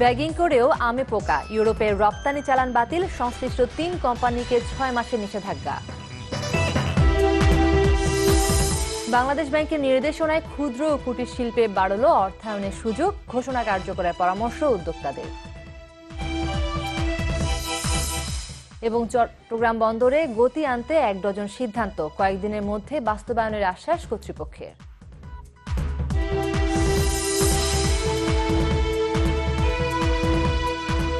Bagging করেও আমে পোকা, ইউরোপের রপ্তানি চালান বাতিল, সংশ্লিষ্ট 3 কোম্পানিকে 6 মাসের নিষেধাজ্ঞা। বাংলাদেশ ব্যাংকের নির্দেশনায় ক্ষুদ্র ও কুটির শিল্পে বাড়ল অর্থায়নের সুযোগ, ঘোষণা কার্যকরের পরামর্শ উদ্যোক্তাদের। এবং চট্টগ্রাম বন্দরে গতি আনতে 1 ডজন সিদ্ধান্ত, কয়েকদিনের মধ্যে বাস্তবায়নের আশ্বাস কর্তৃপক্ষের।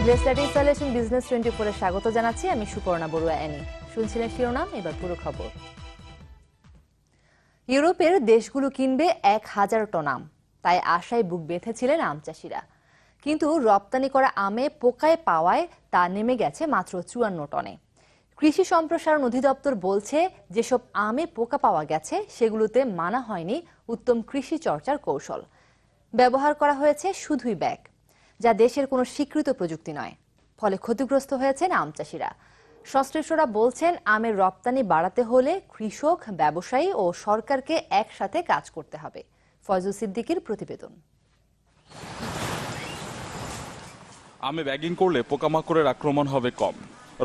ব্রেসলেট ইনস্টলেশন বিজনেস 24-এ স্বাগত জানাচ্ছি, আমি সুপর্ণা বড়ুয়া অ্যানি। শুনছিলেন শিরোনাম, এবার পুরো খবর। ইউরোপের দেশগুলো কিনবে 1000 টন আম, তাই আশায় বুক বেঁধেছিলেন আম চাষিরা। কিন্তু রপ্তানি করা আমে পোকায় পাওয়ায় তা নেমে গেছে মাত্র 54 টনে। কৃষি সম্প্রসারণ অধিদপ্তর বলছে, যেসব আমে পোকা পাওয়া গেছে সেগুলোতে মানা হয়নি উত্তম কৃষি চর্চার কৌশল। ব্যবহার করা হয়েছে শুধুই ব্যাগ, যা দেশের কোনো স্বীকৃত প্রযুক্তি নয়। ফলে ক্ষতিগ্রস্ত হয়েছেন আম চাষিরা। সংশ্লিষ্টরা বলছেন, আমের রপ্তানি বাড়াতে হলে কৃষক, ব্যবসায়ী ও সরকারকে একসাথে কাজ করতে হবে। ফয়জুল সিদ্দিকীর প্রতিবেদন। আমে ব্যাগিং করলে পোকামাকড়ের আক্রমণ হবে কম,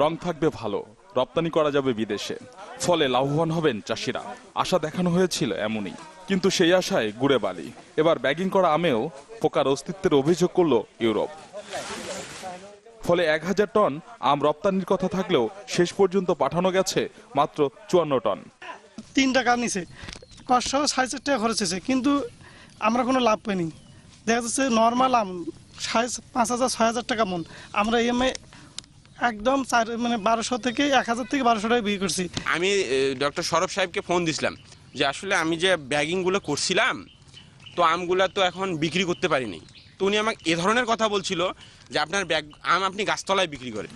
রং থাকবে ভালো, রপ্তানি করা যাবে বিদেশে, ফলে লাভবান হবেন চাষিরা। আশা দেখানো হয়েছিল এমনই, কিন্তু সেই আশায় গুড়ে বালি। এবার ব্যাগিং করা আমেও পোকার অস্তিত্বের অভিযোগ করল ইউরোপ। ফলে 1000 টন আম রপ্তানির কথা থাকলেও শেষ পর্যন্ত পাঠানো গেছে মাত্র 54 টন। 3 টাকা নিছে, কষ্ট 4.5 টাকা খরচ হয়েছে, কিন্তু আমরা কোনো লাভ পাইনি। দেখা যাচ্ছে নর্মাল আম 5,000-6,000 টাকা মন, আমরা ইএমআই একদম 1200 থেকে 1000 থেকে 1200 টাকা বিক্রি করছি। আমি ডক্টর সরব সাহেবকে ফোন দিছিলাম যে আসলে আমি যে ব্যাগিংগুলো করছিলাম, তো আমগুলো তো এখন বিক্রি করতে পারিনি। তো উনি আমাকে এ ধরনের কথা বলছিল যে আপনার ব্যাগ আম আপনি গাছতলায় বিক্রি করেন।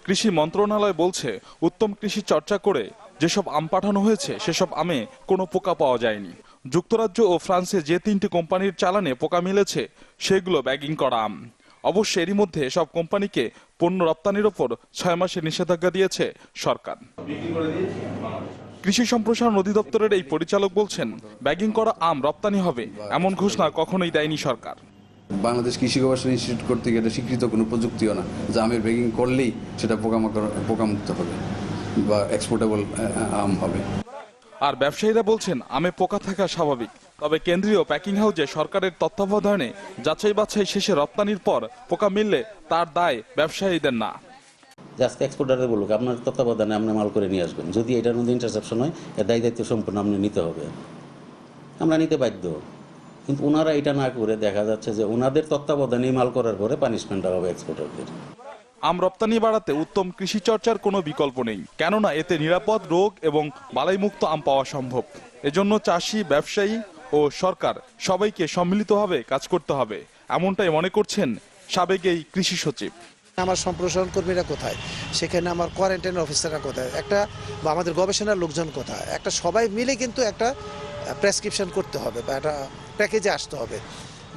কৃষি মন্ত্রণালয় বলছে, উত্তম কৃষি চর্চা করে যেসব আম পাঠানো হয়েছে সেসব আমে কোনো পোকা পাওয়া যায়নি। যুক্তরাজ্য ও ফ্রান্সে যে 3টি কোম্পানির চালানে পোকা মিলেছে সেগুলো ব্যাগিং করা আম। অবশ্য এরই মধ্যে সব কোম্পানিকে পণ্য রপ্তানির ওপর 6 মাসের নিষেধাজ্ঞা দিয়েছে সরকার। কৃষি সম্প্রসারণ অধিদপ্তরের এই পরিচালক বলছেন, ব্যাগিং করা আম রপ্তানি হবে এমন ঘোষণা কখনোই দেয়নি সরকার। বাংলাদেশ কৃষি গবেষণা ইনস্টিটিউট কর্তৃক এটা স্বীকৃত কোনো প্রযুক্তিও না যে আমের ব্যাগিং করলেই সেটা পোকামুক্ত হবে বা এক্সপোর্টেবল আম হবে। আর ব্যবসায়ীরা বলছেন, আমে পোকা থাকা স্বাভাবিক, তবে কেন্দ্রীয় প্যাকিং হাউসে সরকারের তত্ত্বাবধানে যাচাই বাছাই শেষে রপ্তানির পর পোকা মিললে তার দায় ব্যবসায়ীদের না। আজকে এক্সপোর্টারে বলুক আপনার তত্ত্বাবধানে আপনি মাল করে নিয়ে আসবেন, যদি এটার মধ্যে ইন্টারসেপশন হয় এর দায়িত্ব সম্পূর্ণ আপনি নিতে হবে, আমরা নিতে বাধ্য। কিন্তু ওনারা এটা না করে দেখা যাচ্ছে যে ওনাদের তত্ত্বাবধানে মাল করার পরে পানিশমেন্ট হবে এক্সপোর্টারদের। আম রপ্তানি বাড়াতে উত্তম কৃষি চর্চার কোনো বিকল্প নেই, কেননা এতে নিরাপদ, রোগ এবং বালাইমুক্ত আম পাওয়া সম্ভব। এজন্য চাষি, ব্যবসায়ী ও সরকার সবাইকে সম্মিলিতভাবে কাজ করতে হবে, এমনটাই মনে করছেন সাবেক এই কৃষি সচিব। আমার সম্প্রসারণ কর্মীরা কোথায়, সেখানে আমার কোয়ারেন্টাইন অফিসাররা কোথায়, একটা বা আমাদের গবেষণার লোকজন কোথায়, একটা সবাই মিলে কিন্তু একটা প্রেসক্রিপশন করতে হবে বা একটা প্যাকেজে আসতে হবে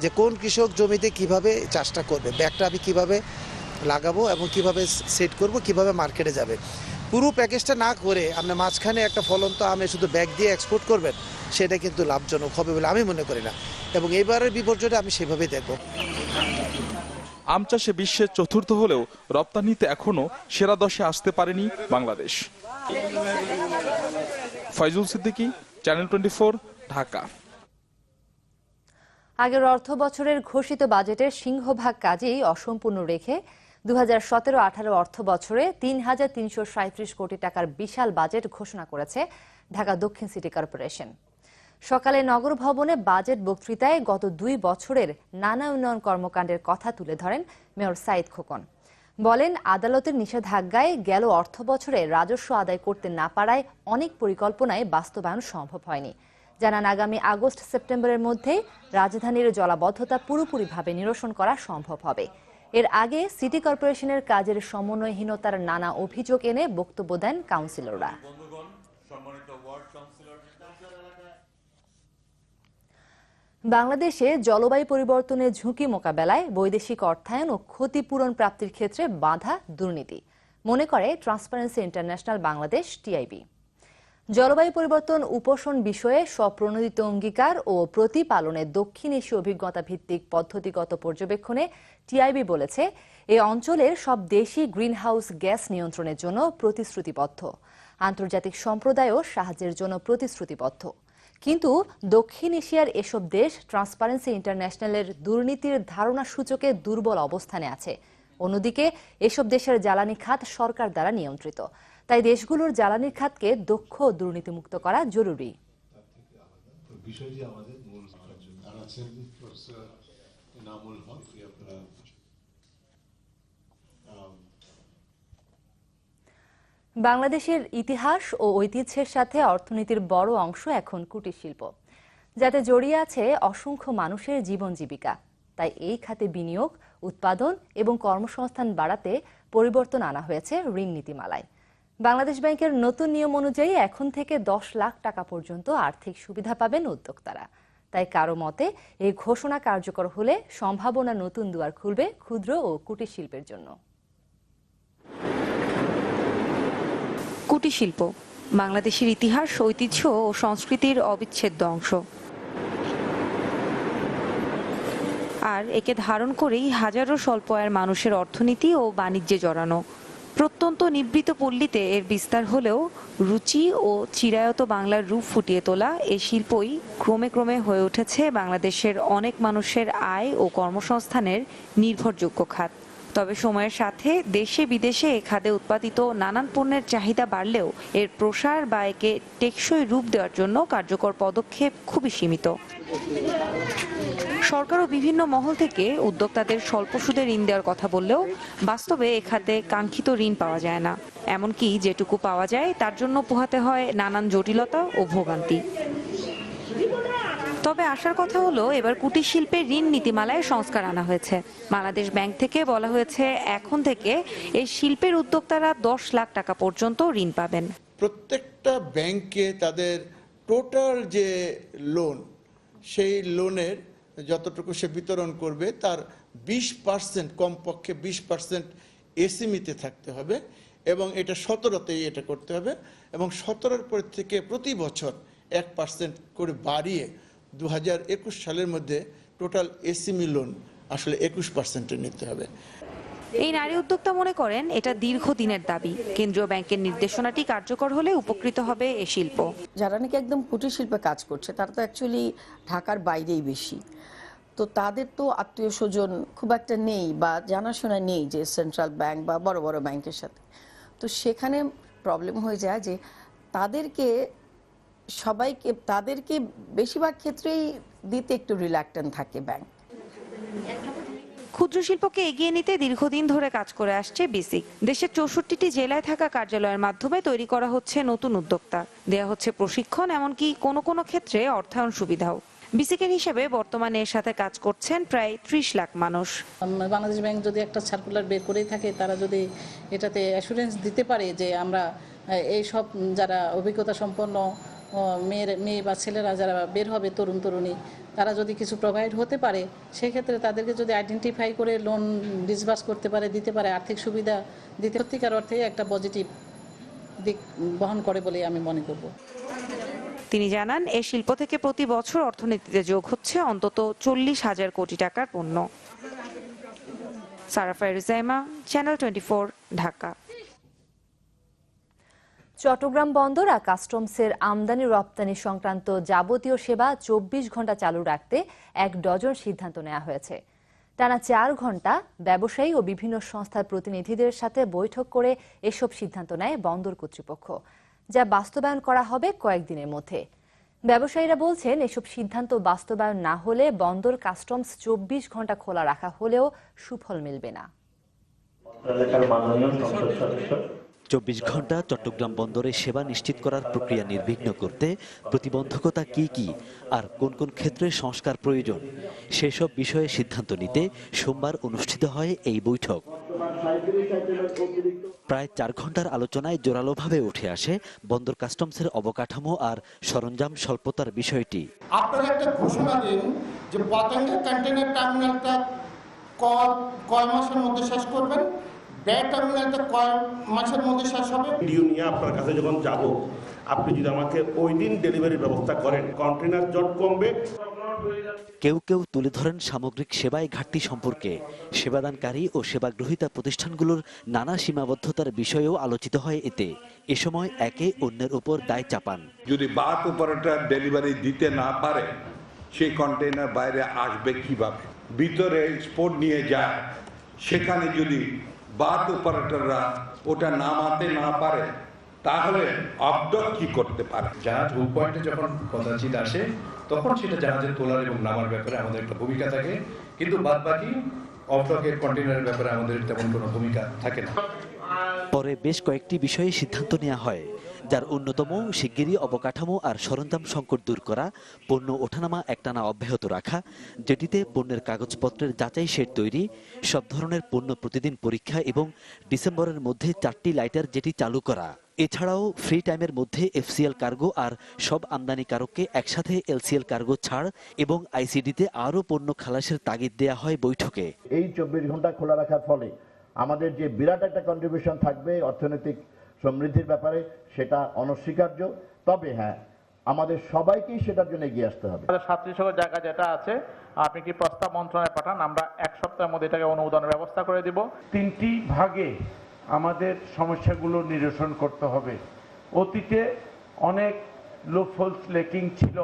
যে কোন কৃষক জমিতে কিভাবে চাষটা করবে, ব্যাগটা আমি কিভাবে লাগাবো এবং কিভাবে সেট করব, কিভাবে মার্কেটে যাবে। পুরো প্যাকেজটা না করে আপনি মাঝখানে একটা ফলন্ত আমে শুধু ব্যাগ দিয়ে এক্সপোর্ট করবেন, সেটা কিন্তু লাভজনক হবে বলে আমি মনে করি না, এবং এবারের বিপর্যয়টা আমি সেভাবেই দেখব। আম চাষে বিশ্বের 4র্থ হলেও রপ্তানিতে এখনো সেরা 10-এ আসতে পারেনি বাংলাদেশ। ফয়জুল সিদ্দিকী, চ্যানেল 24, ঢাকা। আগের অর্থ বছরের ঘোষিত বাজেটের সিংহভাগ কাজেই অসম্পূর্ণ রেখে 2017-18 অর্থ বছরে 3,337 কোটি টাকার বিশাল বাজেট ঘোষণা করেছে ঢাকা দক্ষিণ সিটি কর্পোরেশন। সকালে নগর ভবনে বাজেট বক্তৃতায় গত 2 বছরের নানা উন্নয়ন কর্মকাণ্ডের কথা তুলে ধরেন মেয়র সাইদ খোকন। বলেন, আদালতের নিষেধাজ্ঞায় গেল অর্থ বছরে রাজস্ব আদায় করতে না পারায় অনেক পরিকল্পনায় বাস্তবায়ন সম্ভব হয়নি। জানান, আগামী আগস্ট-সেপ্টেম্বরের মধ্যেই রাজধানীর জলাবদ্ধতা পুরোপুরিভাবে নিরসন করা সম্ভব হবে। এর আগে সিটি কর্পোরেশনের কাজের সমন্বয়হীনতার নানা অভিযোগ এনে বক্তব্য দেন কাউন্সিলররা। বাংলাদেশে জলবায়ু পরিবর্তনের ঝুঁকি মোকাবেলায় বৈদেশিক অর্থায়ন ও ক্ষতিপূরণ প্রাপ্তির ক্ষেত্রে বাধা দুর্নীতি, মনে করে ট্রান্সপারেন্সি ইন্টারন্যাশনাল বাংলাদেশ, TIB। জলবায়ু পরিবর্তন উপশম বিষয়ে স্বপ্রণোদিত অঙ্গীকার ও প্রতিপালনে দক্ষিণ এশীয় অভিজ্ঞতা ভিত্তিক পদ্ধতিগত পর্যবেক্ষণে টিআইবি বলেছে এই অঞ্চলের সব দেশই গ্রিনহাউস গ্যাস নিয়ন্ত্রণের জন্য প্রতিশ্রুতিবদ্ধ। আন্তর্জাতিক সম্প্রদায়ও সাহায্যের জন্য প্রতিশ্রুতিবদ্ধ। কিন্তু দক্ষিণ এশিয়ার এসব দেশ ট্রান্সপারেন্সি ইন্টারন্যাশনালের দুর্নীতির ধারণা সূচকে দুর্বল অবস্থানে আছে। অন্যদিকে এসব দেশের জ্বালানি খাত সরকার দ্বারা নিয়ন্ত্রিত। তাই দেশগুলোর জ্বালানি খাতকে দক্ষ ও দুর্নীতিমুক্ত করা জরুরি। বাংলাদেশের ইতিহাস ও ঐতিহ্যের সাথে অর্থনীতির বড় অংশ এখন কুটির শিল্প, যাতে জড়িয়ে আছে অসংখ্য মানুষের জীবন জীবিকা। তাই এই খাতে বিনিয়োগ, উৎপাদন এবং কর্মসংস্থান বাড়াতে পরিবর্তন আনা হয়েছে ঋণ নীতিমালায়। বাংলাদেশ ব্যাংকের নতুন নিয়ম অনুযায়ী এখন থেকে 10 লাখ টাকা পর্যন্ত আর্থিক সুবিধা পাবেন উদ্যোক্তারা। তাই কারো মতে এই ঘোষণা কার্যকর হলে সম্ভাবনা নতুন দুয়ার খুলবে ক্ষুদ্র ও কুটির শিল্পের জন্য। কুটির শিল্প বাংলাদেশের ইতিহাস, ঐতিহ্য ও সংস্কৃতির অবিচ্ছেদ্য অংশ। আর একে ধারণ করেই হাজারো স্বল্প আয়ের মানুষের অর্থনীতি ও বাণিজ্যে জড়ানো। প্রত্যন্ত নিভৃত পল্লীতে এর বিস্তার হলেও রুচি ও চিরায়ত বাংলার রূপ ফুটিয়ে তোলা এই শিল্পই ক্রমে ক্রমে হয়ে উঠেছে বাংলাদেশের অনেক মানুষের আয় ও কর্মসংস্থানের নির্ভরযোগ্য খাত। তবে সময়ের সাথে দেশে বিদেশে এ খাতে উৎপাদিত নানান পণ্যের চাহিদা বাড়লেও এর প্রসার বা একে টেকসই রূপ দেওয়ার জন্য কার্যকর পদক্ষেপ খুবই সীমিত। সরকারও বিভিন্ন মহল থেকে উদ্যোক্তাদের স্বল্প সুদে ঋণ দেওয়ার কথা বললেও বাস্তবে এ খাতে কাঙ্ক্ষিত ঋণ পাওয়া যায় না। এমনকি যেটুকু পাওয়া যায় তার জন্য পোহাতে হয় নানান জটিলতা ও ভোগান্তি। তবে আসার কথা হলো এবার কুটির শিল্পের ঋণ নীতিমালায় সংস্কার আনা হয়েছে। বাংলাদেশ ব্যাংক থেকে বলা হয়েছে এখন থেকে এই শিল্পের উদ্যোক্তারা 10 লাখ টাকা পর্যন্ত ঋণ পাবেন। প্রত্যেকটা ব্যাংকে তাদের টোটাল যে লোন, সেই লোনের যতটুকু সে বিতরণ করবে তার 20%, কমপক্ষে 20% এসএমইতে থাকতে হবে এবং এটা 17তেই এটা করতে হবে এবং 17-র পর থেকে প্রতি বছর 1% করে বাড়িয়ে 2021 সালের মধ্যে টোটাল এসএমই লোন আসলে 21% নিতে হবে। এই নারী উদ্যোক্তা মনে করেন এটা দীর্ঘদিনের দাবি। কেন্দ্রীয় ব্যাংকের নির্দেশনাটি কার্যকর হলে উপকৃত হবে এ শিল্প। যারা নাকি একদম কুটির শিল্পে কাজ করছে তারা তো অ্যাকচুয়ালি ঢাকার বাইরেই বেশি, তো তাদের তো আত্মীয় স্বজন খুব একটা নেই বা জানাশোনা নেই যে সেন্ট্রাল ব্যাংক বা বড় বড় ব্যাংকের সাথে। তো সেখানে প্রবলেম হয়ে যায় যে তাদেরকে বেশিরভাগ ক্ষেত্রেই দিতে একটু রিল্যাক্টেন্ট থাকে ব্যাংক। ক্ষুদ্র শিল্পকে এগিয়ে নিতে দীর্ঘদিন ধরে কাজ করে আসছে বিসিক। দেশের 64টি জেলায় থাকা কার্যালয়ের মাধ্যমে তৈরি করা হচ্ছে নতুন উদ্যোক্তা, দেয়া হচ্ছে প্রশিক্ষণ, এমনকি কোনো কোনো ক্ষেত্রে অর্থায়ন সুবিধাও। বিসিকের হিসেবে বর্তমানে এর সাথে কাজ করছেন প্রায় 30 লাখ মানুষ। বাংলাদেশ ব্যাংক যদি একটা সার্কুলার বের করেই থাকে, তারা যদি এটাতে অ্যাসুরেন্স দিতে পারে যে আমরা এই সব যারা অভিজ্ঞতা সম্পন্ন মেয়ে বা ছেলেরা যারা বের হবে, তরুণ তরুণী, তারা যদি কিছু প্রোভাইড হতে পারে, সেক্ষেত্রে তাদেরকে যদি আইডেন্টিফাই করে লোন ডিসবার্স করতে পারে, দিতে পারে, আর্থিক সুবিধা দিতে, সত্যিকার অর্থে একটা পজিটিভ দিক বহন করে বলে আমি মনে করব। তিনি জানান এই শিল্প থেকে প্রতি বছর অর্থনীতিতে যোগ হচ্ছে অন্তত 40,000 কোটি টাকার পণ্য। সারাফা রিজাইমা, চ্যানেল 24, ঢাকা। চট্টগ্রাম বন্দর আর কাস্টমসের আমদানি রপ্তানি সংক্রান্ত যাবতীয় সেবা 24 ঘন্টা চালু রাখতে 1 ডজন সিদ্ধান্ত নেওয়া হয়েছে। টানা 4 ঘন্টা ব্যবসায়ী ও বিভিন্ন সংস্থার প্রতিনিধিদের সাথে বৈঠক করে এসব সিদ্ধান্ত নেয় বন্দর কর্তৃপক্ষ, যা বাস্তবায়ন করা হবে কয়েকদিনের মধ্যে। ব্যবসায়ীরা বলছেন এসব সিদ্ধান্ত বাস্তবায়ন না হলে বন্দর কাস্টমস 24 ঘন্টা খোলা রাখা হলেও সুফল মিলবে না। 24 ঘন্টা চট্টগ্রাম বন্দরে সেবা নিশ্চিত করার প্রক্রিয়া নির্বিঘ্ন করতে প্রতিবন্ধকতা কি আর কোন কোন ক্ষেত্রে সংস্কার প্রয়োজন সেসব বিষয়ে সিদ্ধান্ত নিতে সোমবার অনুষ্ঠিত হয় এই বৈঠক। প্রায় 4 ঘন্টার আলোচনায় জোরালোভাবে উঠে আসে বন্দর কাস্টমসের অবকাঠামো আর সরঞ্জাম স্বল্পতার বিষয়টি। আপনারা একটা ঘোষণা দিন যে পতেঙ্গা কন্টেইনার টার্মিনালটা কয় মাসের মধ্যে শেষ করবেন, ব্যয় টার্মিনালটা কয় মাসের মধ্যে শেষ হবে? ডিউ নিয়ে আপনার কাছে যখন যাব, আপনি যদি আমাকে ওই দিন ডেলিভারির ব্যবস্থা করেন, কন্টেনার জট কমবে। কেউ কেউ তুলে ধরেন সামগ্রিক সেবায় ঘাটতি সম্পর্কে। সেবাদানকারী ও সেবা গ্রহীতা প্রতিষ্ঠানগুলোর নানা সীমাবদ্ধতার বিষয়েও আলোচিত হয় এতে। এ সময় একে অন্যের উপর দায় চাপান। যদি বার্থ অপারেটর ডেলিভারি দিতে না পারে, সেই কন্টেইনার বাইরে আসবে কিভাবে? ভিতরে এক্সপোর্ট নিয়ে যায়, সেখানে যদি বার্থ অপারেটররা ওটা নামাতে না পারে, তাহলে অবডক কি করতে পারে? জাহাজ হুক পয়েন্টে যখন পদাচিত আসে, তখন সেটা জাহাজের তোলার এবং নামার ব্যাপারে আমাদের একটা ভূমিকা থাকে, কিন্তু বাদ বাকি অফডকের কন্টেইনারের ব্যাপারে আমাদের তেমন কোনো ভূমিকা থাকে না। পরে বেশ কয়েকটি বিষয়ে সিদ্ধান্ত নেওয়া হয়, যার অন্যতম শিগগিরই অবকাঠামো আর সরঞ্জাম সংকট দূর করা, পণ্য ওঠানামা একটানা অব্যাহত রাখা, যেটিতে পণ্যের কাগজপত্রের যাচাই শেড তৈরি, সব ধরনের পণ্য প্রতিদিন পরীক্ষা এবং ডিসেম্বরের মধ্যে 4টি লাইটার জেটি চালু করা। এছাড়াও ফ্রি টাইমের মধ্যে এফসিএল কার্গো আর সব আমদানিকারককে একসাথে এলসিএল কার্গো ছাড় এবং আইসিডিতে আরও পণ্য খালাসের তাগিদ দেয়া হয় বৈঠকে। এই 24 ঘন্টা খোলা রাখার ফলে আমাদের যে বিরাট একটা কন্ট্রিবিউশন থাকবে অর্থনৈতিক সমৃদ্ধির ব্যাপারে, সেটা অনস্বীকার্য। তবে হ্যাঁ, আমাদের সবাইকেই সেটার জন্য এগিয়ে আসতে হবে। 3700 জায়গা যেটা আছে, আপনি কি প্রস্তাব মন্ত্রণালয়ে পাঠান, আমরা 1 সপ্তাহের মধ্যে এটাকে অনুমোদনের ব্যবস্থা করে দিব। 3টি ভাগে আমাদের সমস্যাগুলো নিরসন করতে হবে। অতীতে অনেক লুপহোলস লেকিং ছিল,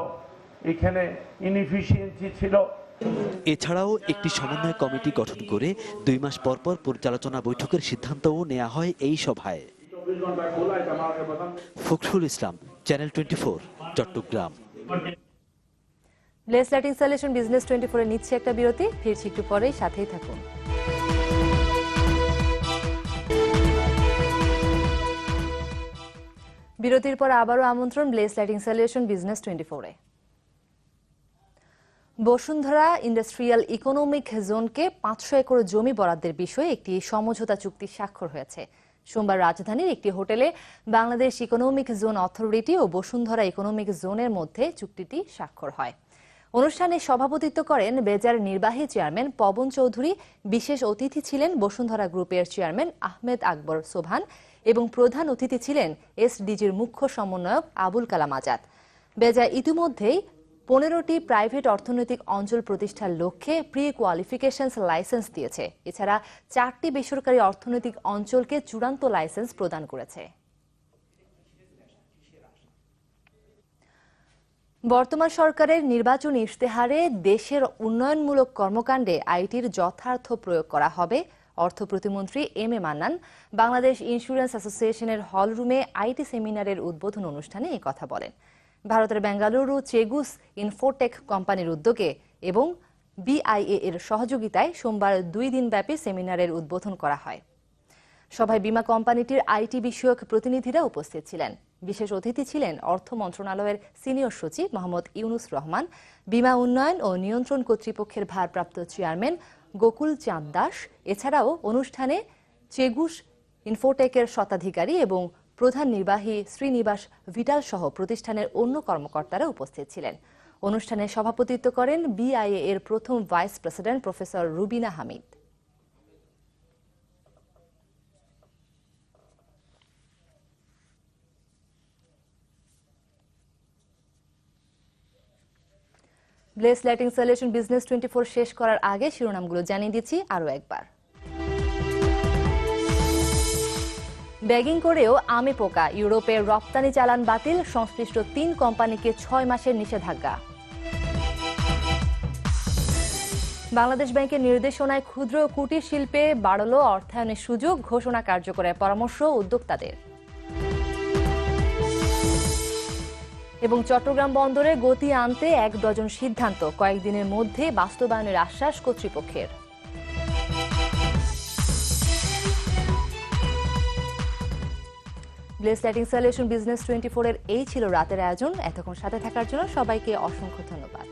এখানে ইনএফিশিয়েন্সি ছিল। এছাড়াও একটি সমন্বয় কমিটি গঠন করে 2 মাস পর পর পর্যালোচনা বৈঠকের সিদ্ধান্তও নেওয়া হয় এই সভায়। Fakhrul Islam, channel 24, Chittagong. Bless lighting solution business 24 এ নিচ্ছে একটা বিরতি, ফিরছি একটু পরেই, সাথেই থাকুন। বিরতির পর আবারও আমন্ত্রণ ব্লেস লাইটিং সলিউশন বিজনেস 24 এ। বসুন্ধরা ইন্ডাস্ট্রিয়াল ইকোনমিক জোনকে 500 একর জমি বরাদ্দের বিষয়ে একটি সমঝোতা চুক্তি স্বাক্ষর হয়েছে। সোমবার রাজধানীর একটি হোটেলে বাংলাদেশ ইকোনমিক জোন অথরিটি ও বসুন্ধরা ইকোনমিক জোনের মধ্যে চুক্তিটি স্বাক্ষর হয়। অনুষ্ঠানে সভাপতিত্ব করেন বেজার নির্বাহী চেয়ারম্যান পবন চৌধুরী। বিশেষ অতিথি ছিলেন বসুন্ধরা গ্রুপের চেয়ারম্যান আহমেদ আকবর সোবহান এবং প্রধান অতিথি ছিলেন এসডিজির মুখ্য সমন্বয়ক আবুল কালাম আজাদ। বেজা ইতিমধ্যেই 15টি প্রাইভেট অর্থনৈতিক অঞ্চল প্রতিষ্ঠার লক্ষ্যে প্রি কোয়ালিফিকেশনস লাইসেন্স দিয়েছে। এছাড়া 4টি বেসরকারি অর্থনৈতিক অঞ্চলকে চূড়ান্ত লাইসেন্স প্রদান করেছে। বর্তমান সরকারের নির্বাচনী ইশতেহারে দেশের উন্নয়নমূলক কর্মকাণ্ডে আইটির যথার্থ প্রয়োগ করা হবে। অর্থ প্রতিমন্ত্রী M A Mannan Bangladesh insurance অ্যাসোসিয়েশনের হলরুমে আইটি সেমিনারের উদ্বোধন অনুষ্ঠানে এই কথা বলেন। ভারতের বেঙ্গালুরু চেগুস ইনফোটেক কোম্পানির উদ্যোগে এবং বিআইএ এর সহযোগিতায় সোমবার 2 দিনব্যাপী সেমিনারের উদ্বোধন করা হয়। সভায় বীমা কোম্পানিটির আইটি বিষয়ক প্রতিনিধিরা উপস্থিত ছিলেন। বিশেষ অতিথি ছিলেন অর্থ মন্ত্রণালয়ের সিনিয়র সচিব মোহাম্মদ ইউনুস রহমান, বীমা উন্নয়ন ও নিয়ন্ত্রণ কর্তৃপক্ষের ভারপ্রাপ্ত চেয়ারম্যান গোকুল চাঁদ দাস। এছাড়াও অনুষ্ঠানে চেগুস ইনফোটেকের স্বত্বাধিকারী এবং প্রধান নির্বাহী শ্রীনিবাস ভিটাল সহ প্রতিষ্ঠানের অন্য কর্মকর্তারা উপস্থিত ছিলেন। অনুষ্ঠানে সভাপতিত্ব করেন বিআইএ এর প্রথম vice president professor Rubina Hamid. Bless lighting solution business 24 শেষ করার আগে শিরোনামগুলো জানিয়ে দিচ্ছি আরও একবার। ব্যাগিং করেও আমে পোকা, ইউরোপের রপ্তানি চালান বাতিল, সংশ্লিষ্ট 3 কোম্পানিকে 6 মাসের নিষেধাজ্ঞা। বাংলাদেশ ব্যাংকের নির্দেশনায় ক্ষুদ্র ও কুটির শিল্পে বাড়ল অর্থায়নের সুযোগ, ঘোষণা কার্যকরের পরামর্শ উদ্যোক্তাদের। এবং চট্টগ্রাম বন্দরে গতি আনতে 1 ডজন সিদ্ধান্ত, কয়েকদিনের মধ্যে বাস্তবায়নের আশ্বাস কর্তৃপক্ষের। ব্লেস লাইটিং সলিউশন বিজনেস 24 এর এই ছিল রাতের আয়োজন। এতক্ষণ সাথে থাকার জন্য সবাইকে অসংখ্য ধন্যবাদ।